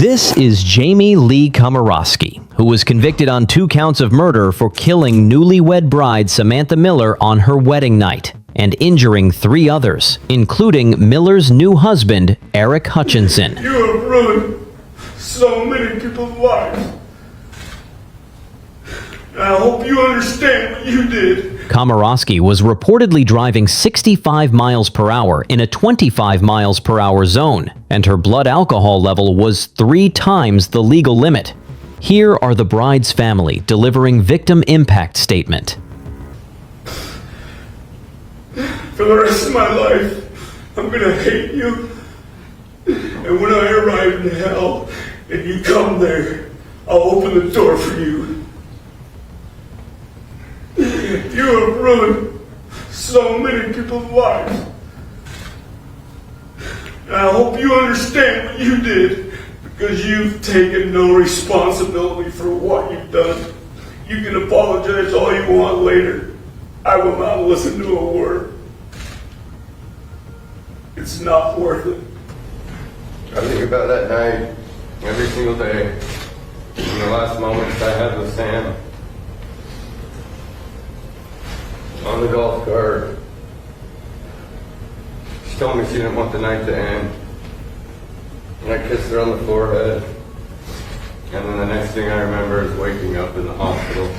This is Jamie Lee Komorowski, who was convicted on 2 counts of murder for killing newlywed bride Samantha Miller on her wedding night and injuring 3 others, including Miller's new husband, Eric Hutchinson. You have ruined so many people's lives. I hope you understand what you did. Komorowski was reportedly driving 65 miles per hour in a 25 miles per hour zone, and her blood alcohol level was 3 times the legal limit. Here are the bride's family delivering victim impact statement. For the rest of my life, I'm gonna hate you. And when I arrive in hell and you come there, I'll open the door for you. You have ruined so many people's lives. And I hope you understand what you did, because you've taken no responsibility for what you've done. You can apologize all you want later. I will not listen to a word. It's not worth it. I think about that night every single day. In the last moments I had with Sam on the golf cart. She told me she didn't want the night to end. And I kissed her on the forehead. And then the next thing I remember is waking up in the hospital.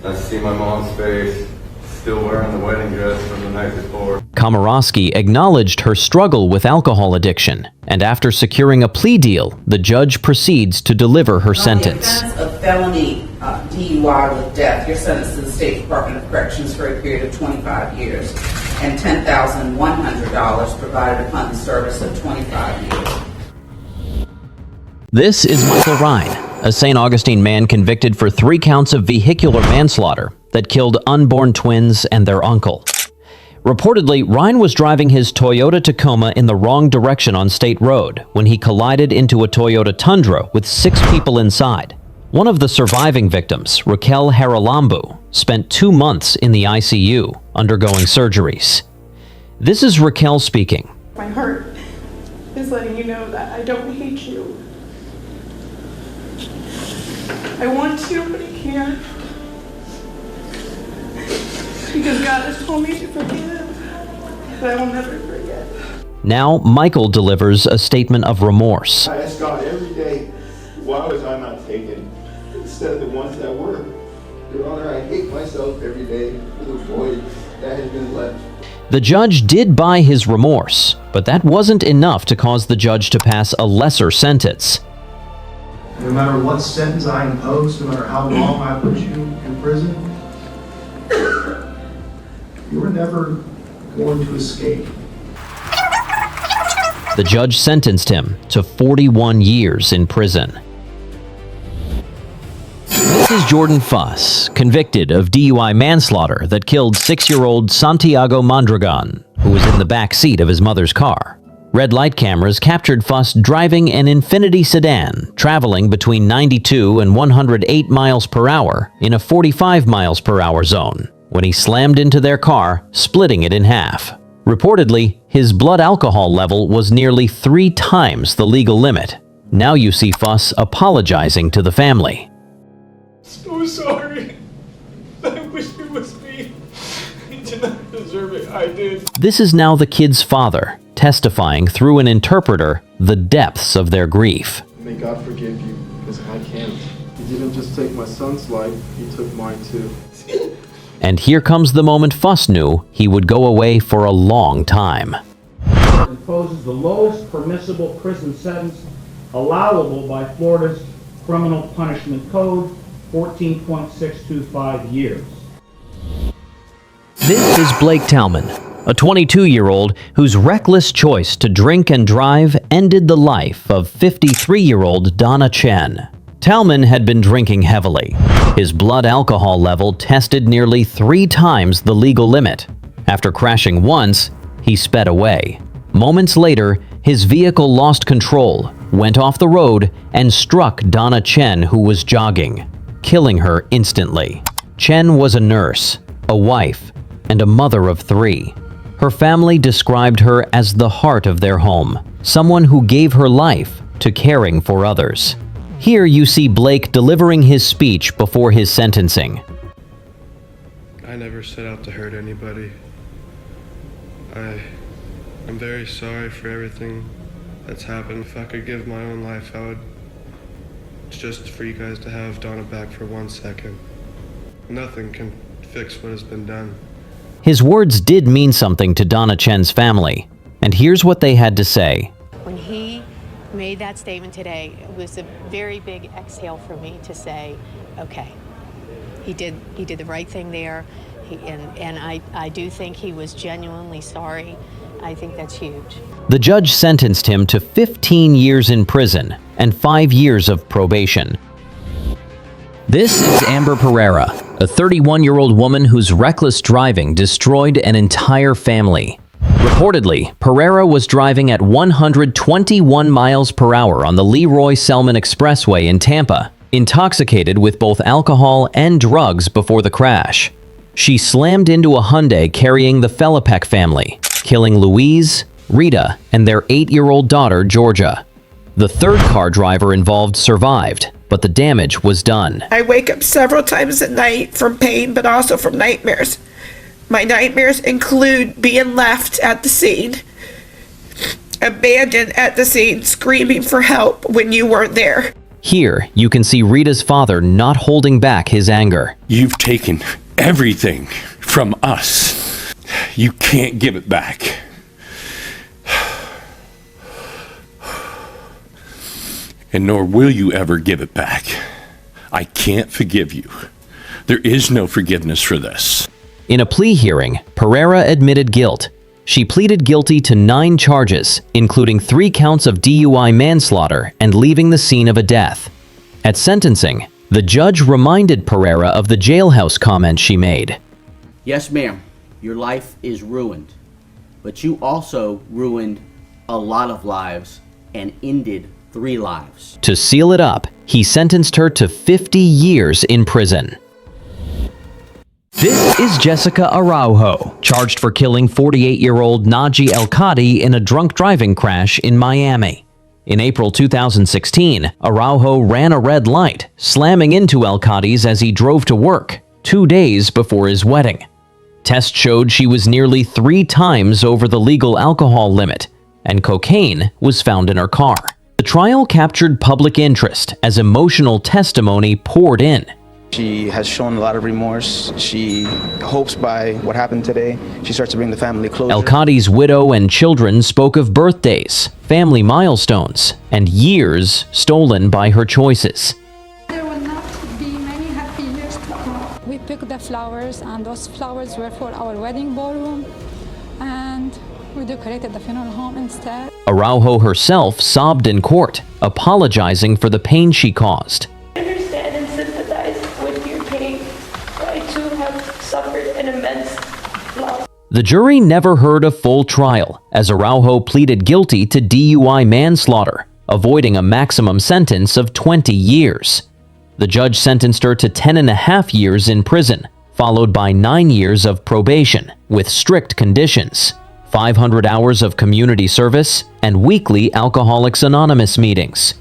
I see my mom's face, still wearing the wedding dress from the night before. Komorowski acknowledged her struggle with alcohol addiction, and after securing a plea deal, the judge proceeds to deliver her sentence. On the offense of felony DUI with death, you're sentenced to the State Department of Corrections for a period of 25 years and $10,100 provided upon the service of 25 years. This is Michael Rhine, a St. Augustine man convicted for 3 counts of vehicular manslaughter that killed unborn twins and their uncle. Reportedly, Rhine was driving his Toyota Tacoma in the wrong direction on State Road when he collided into a Toyota Tundra with 6 people inside. One of the surviving victims, Raquel Haralambu, spent 2 months in the ICU undergoing surgeries. This is Raquel speaking. My heart is letting you know that I don't hate you. I want to, but I can't. Because God has told me to forgive, but I will never forget. Now, Michael delivers a statement of remorse. I ask God every day, why was I not taken instead of the ones that were? Your Honor, I hate myself every day for the void that has been left. The judge did buy his remorse, but that wasn't enough to cause the judge to pass a lesser sentence. No matter what sentence I impose, no matter how long I put you in prison, you were never going to escape. The judge sentenced him to 41 years in prison. This is Jordan Fuss, convicted of DUI manslaughter that killed 6-year-old Santiago Mondragon, who was in the back seat of his mother's car. Red light cameras captured Fuss driving an Infiniti sedan, traveling between 92 and 108 miles per hour in a 45 miles per hour zone, when he slammed into their car, splitting it in half. Reportedly, his blood alcohol level was nearly 3 times the legal limit. Now you see Fuss apologizing to the family. So sorry. I wish it was me. He did not deserve it. I did. This is now the kid's father, testifying through an interpreter the depths of their grief. May God forgive you, because I can't. He didn't just take my son's life, he took mine too. And here comes the moment Fuss knew he would go away for a long time. Imposes the lowest permissible prison sentence allowable by Florida's Criminal Punishment Code, 14.625 years. This is Blake Talman, a 22-year-old whose reckless choice to drink and drive ended the life of 53-year-old Donna Chen. Talman had been drinking heavily. His blood alcohol level tested nearly 3 times the legal limit. After crashing once, he sped away. Moments later, his vehicle lost control, went off the road, and struck Donna Chen, who was jogging, killing her instantly. Chen was a nurse, a wife, and a mother of 3. Her family described her as the heart of their home, someone who gave her life to caring for others. Here you see Blake delivering his speech before his sentencing. I never set out to hurt anybody. I'm very sorry for everything that's happened. If I could give my own life, I would. It's just for you guys to have Donna back for 1 second. Nothing can fix what has been done. His words did mean something to Donna Chen's family, and here's what they had to say. When he made that statement today, it was a very big exhale for me to say, okay, he did the right thing there, and I do think he was genuinely sorry. I think that's huge. The judge sentenced him to 15 years in prison and 5 years of probation. This is Amber Pereira, a 31-year-old woman whose reckless driving destroyed an entire family. Reportedly, Pereira was driving at 121 miles per hour on the Leroy Selman Expressway in Tampa, intoxicated with both alcohol and drugs before the crash. She slammed into a Hyundai carrying the Felipek family, killing Louise, Rita, and their 8-year-old daughter, Georgia. The third car driver involved survived, but the damage was done. I wake up several times at night from pain, but also from nightmares. My nightmares include being left at the scene, abandoned at the scene, screaming for help when you weren't there. Here, you can see Rita's father not holding back his anger. You've taken everything from us. You can't give it back. And nor will you ever give it back. I can't forgive you. There is no forgiveness for this. In a plea hearing, Pereira admitted guilt. She pleaded guilty to 9 charges, including 3 counts of DUI manslaughter and leaving the scene of a death. At sentencing, the judge reminded Pereira of the jailhouse comment she made. Yes, ma'am, your life is ruined, but you also ruined a lot of lives and ended 3 lives. To seal it up, he sentenced her to 50 years in prison. This is Jessica Araujo, charged for killing 48-year-old Naji El-Kadi in a drunk driving crash in Miami. In April 2016, Araujo ran a red light, slamming into El-Kadi's as he drove to work, 2 days before his wedding. Tests showed she was nearly 3 times over the legal alcohol limit, and cocaine was found in her car. The trial captured public interest as emotional testimony poured in. She has shown a lot of remorse. She hopes by what happened today, she starts to bring the family closer. El-Kadi's widow and children spoke of birthdays, family milestones, and years stolen by her choices. There will not be many happy years to come. We picked the flowers, and those flowers were for our wedding ballroom, and we decorated the funeral home instead. Araujo herself sobbed in court, apologizing for the pain she caused. I understand and sympathize with your pain. I too have suffered an immense loss. The jury never heard a full trial, as Araujo pleaded guilty to DUI manslaughter, avoiding a maximum sentence of 20 years. The judge sentenced her to 10.5 years in prison, followed by 9 years of probation, with strict conditions, 500 hours of community service, and weekly Alcoholics Anonymous meetings.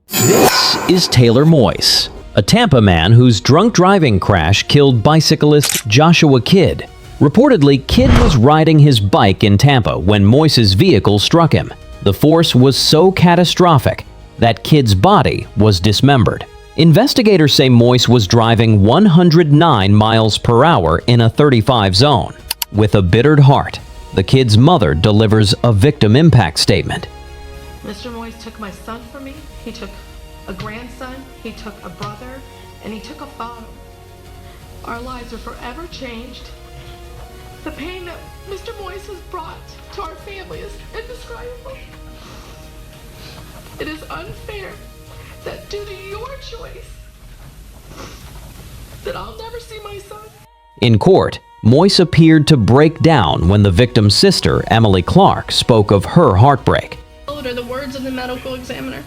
This is Taylor Moyse, a Tampa man whose drunk driving crash killed bicyclist Joshua Kidd. Reportedly, Kidd was riding his bike in Tampa when Moyse's vehicle struck him. The force was so catastrophic that Kidd's body was dismembered. Investigators say Moyse was driving 109 miles per hour in a 35 zone. With a bittered heart, the kid's mother delivers a victim impact statement. Mr. Moyse took my son from me, he took a grandson, he took a brother, and he took a father. Our lives are forever changed. The pain that Mr. Moyse has brought to our family is indescribable. It is unfair that due to your choice, that I'll never see my son. In court, Moyse appeared to break down when the victim's sister, Emily Clark, spoke of her heartbreak. Are the words of the medical examiner.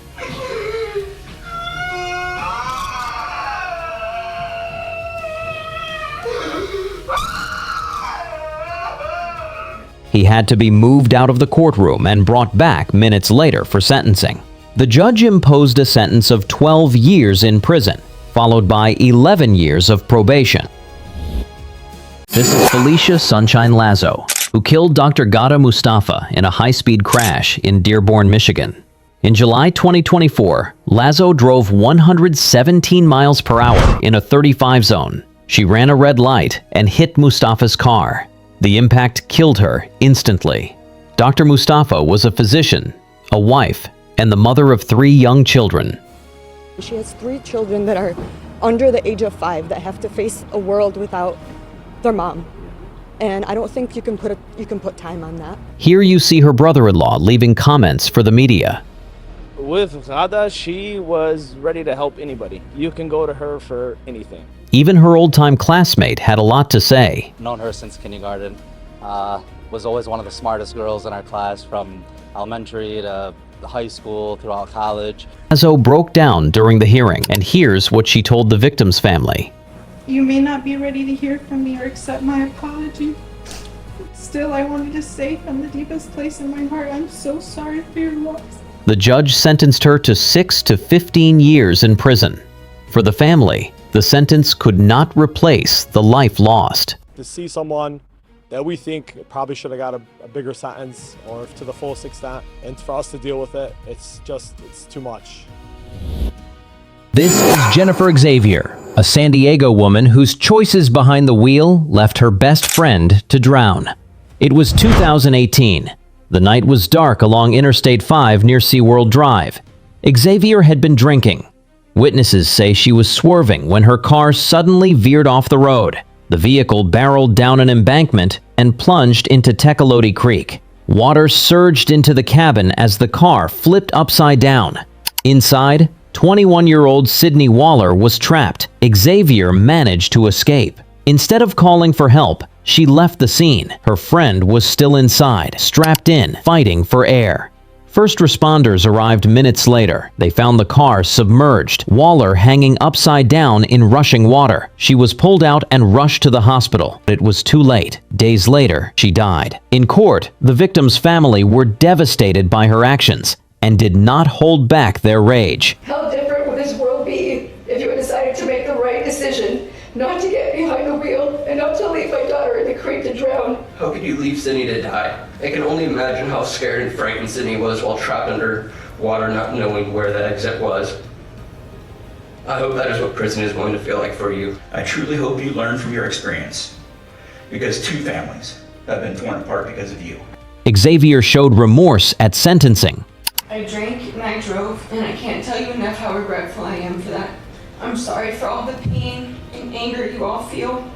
He had to be moved out of the courtroom and brought back minutes later for sentencing. The judge imposed a sentence of 12 years in prison, followed by 11 years of probation. This is Felicia Sunshine Lazo, who killed Dr. Ghada Mustafa in a high-speed crash in Dearborn, Michigan. In July 2024, Lazo drove 117 miles per hour in a 35 zone. She ran a red light and hit Mustafa's car. The impact killed her instantly. Dr. Mustafa was a physician, a wife, and the mother of 3 young children. She has 3 children that are under the age of 5 that have to face a world without their mom. And I don't think you can put time on that. Here you see her brother-in-law leaving comments for the media. With Ghada, she was ready to help anybody. You can go to her for anything. Even her old-time classmate had a lot to say. Known her since kindergarten. Was always one of the smartest girls in our class from elementary to high school, throughout college. Lazo broke down during the hearing, and here's what she told the victim's family. You may not be ready to hear from me or accept my apology. Still, I wanted to say from the deepest place in my heart, I'm so sorry for your loss. The judge sentenced her to 6 to 15 years in prison. For the family, the sentence could not replace the life lost. To see someone that we think probably should have got a bigger sentence or to the fullest extent, and for us to deal with it, it's too much. This is Jennifer Xavier, a San Diego woman whose choices behind the wheel left her best friend to drown. It was 2018. The night was dark along Interstate 5 near SeaWorld Drive. Xavier had been drinking. Witnesses say she was swerving when her car suddenly veered off the road. The vehicle barreled down an embankment and plunged into Tecolote Creek. Water surged into the cabin as the car flipped upside down. Inside, 21-year-old Sydney Waller was trapped. Xavier managed to escape. Instead of calling for help, she left the scene. Her friend was still inside, strapped in, fighting for air. First responders arrived minutes later. They found the car submerged, Waller hanging upside down in rushing water. She was pulled out and rushed to the hospital. It was too late. Days later, she died. In court, the victim's family were devastated by her actions and did not hold back their rage. How different would this world be if you had decided to make the right decision, not to get behind the wheel and not to leave my daughter in the creek to drown? How could you leave Sydney to die? I can only imagine how scared and frightened Sydney was while trapped under water, not knowing where the exit was. I hope that is what prison is going to feel like for you. I truly hope you learn from your experience, because 2 families have been torn apart because of you. Xavier showed remorse at sentencing. I drank and I drove, and I can't tell you enough how regretful I am for that. I'm sorry for all the pain and anger you all feel.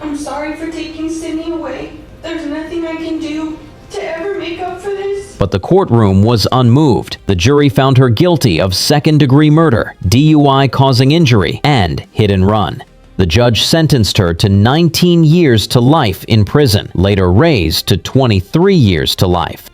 I'm sorry for taking Sydney away. There's nothing I can do to ever make up for this. But the courtroom was unmoved. The jury found her guilty of second-degree murder, DUI causing injury, and hit and run. The judge sentenced her to 19 years to life in prison, later raised to 23 years to life.